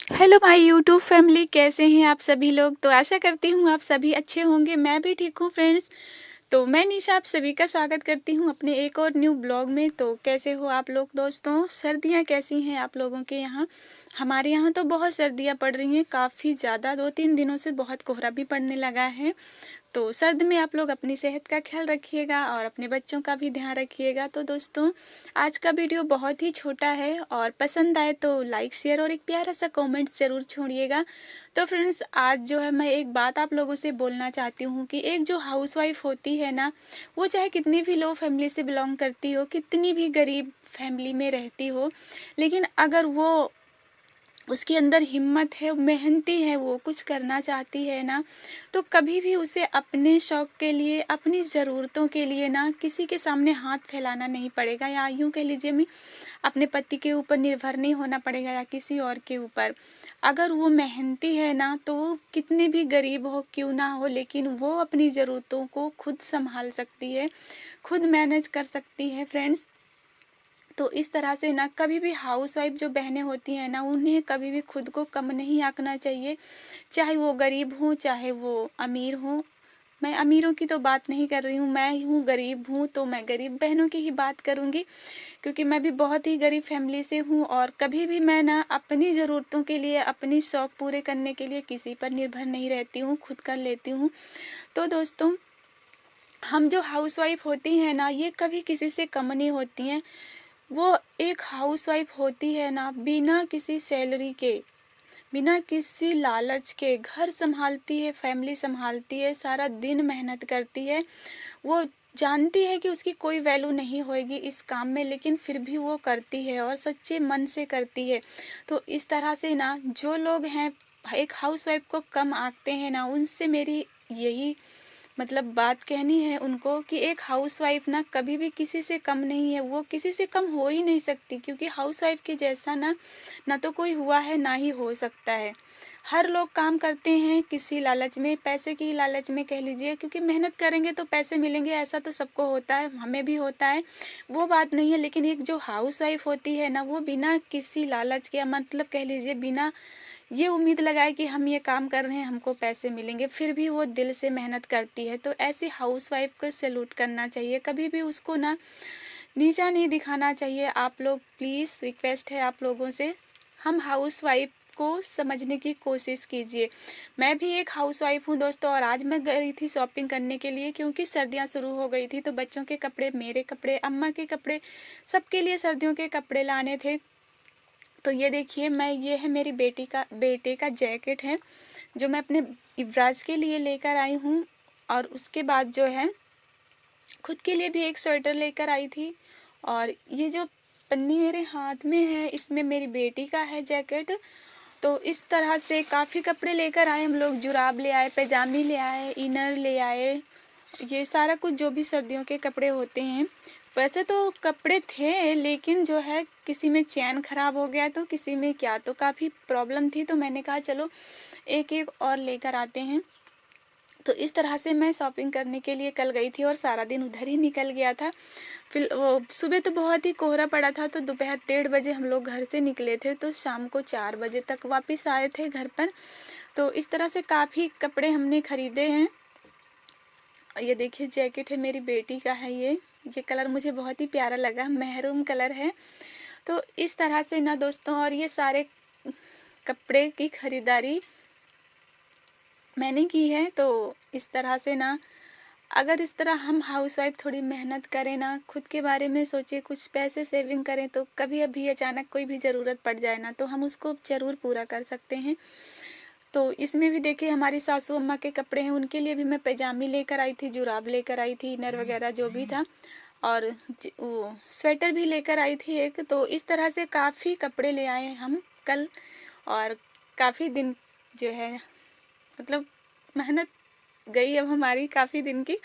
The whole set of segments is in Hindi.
हेलो माय यूट्यूब फैमिली, कैसे हैं आप सभी लोग। तो आशा करती हूँ आप सभी अच्छे होंगे। मैं भी ठीक हूँ फ्रेंड्स। तो मैं निशा आप सभी का स्वागत करती हूँ अपने एक और न्यू ब्लॉग में। तो कैसे हो आप लोग दोस्तों, सर्दियाँ कैसी हैं आप लोगों के यहाँ। हमारे यहाँ तो बहुत सर्दियाँ पड़ रही हैं, काफ़ी ज़्यादा 2-3 दिनों से बहुत कोहरा भी पड़ने लगा है। तो सर्द में आप लोग अपनी सेहत का ख्याल रखिएगा और अपने बच्चों का भी ध्यान रखिएगा। तो दोस्तों, आज का वीडियो बहुत ही छोटा है और पसंद आए तो लाइक शेयर और एक प्यारा सा कमेंट ज़रूर छोड़िएगा। तो फ्रेंड्स, आज जो है मैं एक बात आप लोगों से बोलना चाहती हूँ कि एक जो हाउसवाइफ होती है ना, वो चाहे कितनी भी लो फैमिली से बिलोंग करती हो, कितनी भी गरीब फैमिली में रहती हो, लेकिन अगर वो उसके अंदर हिम्मत है, मेहनती है, वो कुछ करना चाहती है ना, तो कभी भी उसे अपने शौक़ के लिए, अपनी ज़रूरतों के लिए ना किसी के सामने हाथ फैलाना नहीं पड़ेगा, या यूँ कह लीजिए मैं अपने पति के ऊपर निर्भर नहीं होना पड़ेगा या किसी और के ऊपर। अगर वो मेहनती है ना, तो वो कितने भी गरीब हो क्यों ना हो, लेकिन वो अपनी ज़रूरतों को खुद संभाल सकती है, खुद मैनेज कर सकती है फ्रेंड्स। तो इस तरह से ना कभी भी हाउसवाइफ जो बहनें होती हैं ना, उन्हें कभी भी खुद को कम नहीं आंकना चाहिए, चाहे वो गरीब हों चाहे वो अमीर हों। मैं अमीरों की तो बात नहीं कर रही हूँ, मैं हूँ गरीब हूँ, तो मैं गरीब बहनों की ही बात करूँगी, क्योंकि मैं भी बहुत ही गरीब फैमिली से हूँ और कभी भी मैं ना अपनी ज़रूरतों के लिए, अपनी शौक़ पूरे करने के लिए किसी पर निर्भर नहीं रहती हूँ, खुद कर लेती हूँ। तो दोस्तों, हम जो हाउसवाइफ होती हैं ना, ये कभी किसी से कम नहीं होती हैं। वो एक हाउसवाइफ होती है ना, बिना किसी सैलरी के, बिना किसी लालच के घर संभालती है, फैमिली संभालती है, सारा दिन मेहनत करती है। वो जानती है कि उसकी कोई वैल्यू नहीं होएगी इस काम में, लेकिन फिर भी वो करती है और सच्चे मन से करती है। तो इस तरह से ना जो लोग हैं एक हाउसवाइफ को कम आंकते हैं ना, उनसे मेरी यही मतलब बात कहनी है उनको कि एक हाउसवाइफ ना कभी भी किसी से कम नहीं है, वो किसी से कम हो ही नहीं सकती, क्योंकि हाउसवाइफ के जैसा ना तो कोई हुआ है ना ही हो सकता है। हर लोग काम करते हैं किसी लालच में, पैसे की लालच में कह लीजिए, क्योंकि मेहनत करेंगे तो पैसे मिलेंगे, ऐसा तो सबको होता है, हमें भी होता है, वो बात नहीं है। लेकिन एक जो हाउसवाइफ होती है ना, वो बिना किसी लालच के, मतलब कह लीजिए बिना ये उम्मीद लगाए कि हम ये काम कर रहे हैं हमको पैसे मिलेंगे, फिर भी वो दिल से मेहनत करती है। तो ऐसी हाउसवाइफ को सैल्यूट करना चाहिए, कभी भी उसको ना नीचा नहीं दिखाना चाहिए। आप लोग प्लीज़, रिक्वेस्ट है आप लोगों से, हम हाउसवाइफ को समझने की कोशिश कीजिए। मैं भी एक हाउसवाइफ हूँ दोस्तों, और आज मैं गई थी शॉपिंग करने के लिए, क्योंकि सर्दियाँ शुरू हो गई थी, तो बच्चों के कपड़े, मेरे कपड़े, अम्मा के कपड़े, सबके लिए सर्दियों के कपड़े लाने थे। तो ये देखिए, ये है मेरी बेटे का जैकेट है, जो मैं अपने युवराज के लिए लेकर आई हूँ। और उसके बाद जो है खुद के लिए भी एक स्वेटर लेकर आई थी। और ये जो पन्नी मेरे हाथ में है, इसमें मेरी बेटी का है जैकेट। तो इस तरह से काफ़ी कपड़े लेकर आए हम लोग, जुराब ले आए, पैजामी ले आए, इनर ले आए, ये सारा कुछ जो भी सर्दियों के कपड़े होते हैं। वैसे तो कपड़े थे, लेकिन जो है किसी में चैन ख़राब हो गया, तो किसी में क्या, तो काफ़ी प्रॉब्लम थी, तो मैंने कहा चलो एक एक और लेकर आते हैं। तो इस तरह से मैं शॉपिंग करने के लिए कल गई थी और सारा दिन उधर ही निकल गया था। फिर वो सुबह तो बहुत ही कोहरा पड़ा था, तो दोपहर 1:30 बजे हम लोग घर से निकले थे, तो शाम को 4 बजे तक वापस आए थे घर पर। तो इस तरह से काफ़ी कपड़े हमने ख़रीदे हैं। ये देखिए, जैकेट है, मेरी बेटी का है ये कलर मुझे बहुत ही प्यारा लगा, मेहरून कलर है। तो इस तरह से ना दोस्तों, और ये सारे कपड़े की ख़रीदारी मैंने की है। तो इस तरह से ना, अगर इस तरह हम हाउसवाइफ थोड़ी मेहनत करें ना, खुद के बारे में सोचें, कुछ पैसे सेविंग करें, तो कभी अभी अचानक कोई भी ज़रूरत पड़ जाए ना, तो हम उसको ज़रूर पूरा कर सकते हैं। तो इसमें भी देखिए, हमारी सासू अम्मा के कपड़े हैं, उनके लिए भी मैं पैजामी लेकर आई थी, जुराब लेकर आई थी, इनर वगैरह जो भी था, और वो स्वेटर भी लेकर आई थी एक। तो इस तरह से काफ़ी कपड़े ले आए हम कल, और काफ़ी दिन जो है मतलब मेहनत गई अब हमारी काफ़ी दिन की।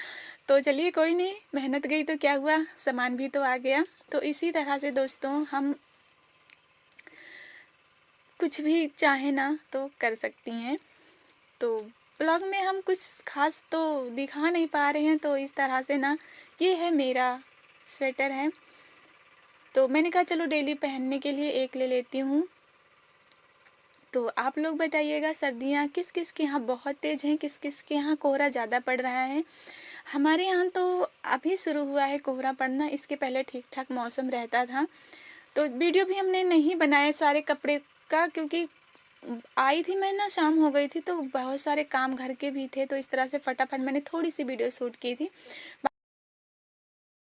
तो चलिए कोई नहीं, मेहनत गई तो क्या हुआ, सामान भी तो आ गया। तो इसी तरह से दोस्तों, हम कुछ भी चाहें ना तो कर सकती हैं। तो ब्लॉग में हम कुछ ख़ास तो दिखा नहीं पा रहे हैं, तो इस तरह से ना, ये है मेरा स्वेटर है। तो मैंने कहा चलो डेली पहनने के लिए एक ले लेती हूँ। तो आप लोग बताइएगा, सर्दियाँ किस किस के यहाँ बहुत तेज़ हैं, किस किस के यहाँ कोहरा ज़्यादा पड़ रहा है। हमारे यहाँ तो अभी शुरू हुआ है कोहरा पड़ना, इसके पहले ठीक ठाक मौसम रहता था। तो वीडियो भी हमने नहीं बनाया सारे कपड़े का, क्योंकि आई थी मैं ना, शाम हो गई थी, तो बहुत सारे काम घर के भी थे, तो इस तरह से फटाफट मैंने थोड़ी सी वीडियो शूट की थी।